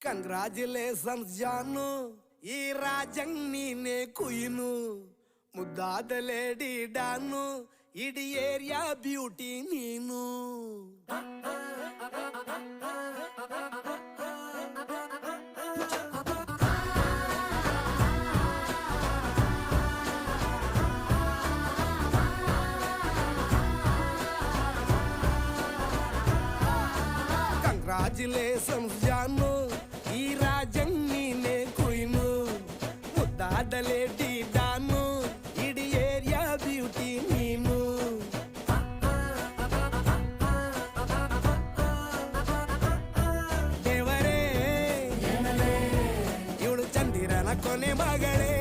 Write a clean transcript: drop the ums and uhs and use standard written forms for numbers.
Congratulations ಜಾನು, ಈ ರಾಜಂಗ್ ನೀನೆ ಕುಯ್ನು, ಮುದ್ದಾದ ಲೇಡಿ ಡಾನು, ಇಡೀ ಏರಿಯಾ ಬ್ಯೂಟಿ ನೀನು. ಕಂಗ್ರಾಚುಲೇಷನ್ಸ್ ಜಾನು, ಈ ರಾಜಂಗ್ ನೀನೆ ಕುಯ್ನು, ಮುದ್ದಾದ ಲೇಡಿ ಡಾನು, ಇಡೀ ಏರಿಯಾ ಬ್ಯೂಟಿ ನೀನು. ದೇವರೇ ಇವಳು ಚಂದಿರನ ಕೊನೆ ಮಗಳೇ.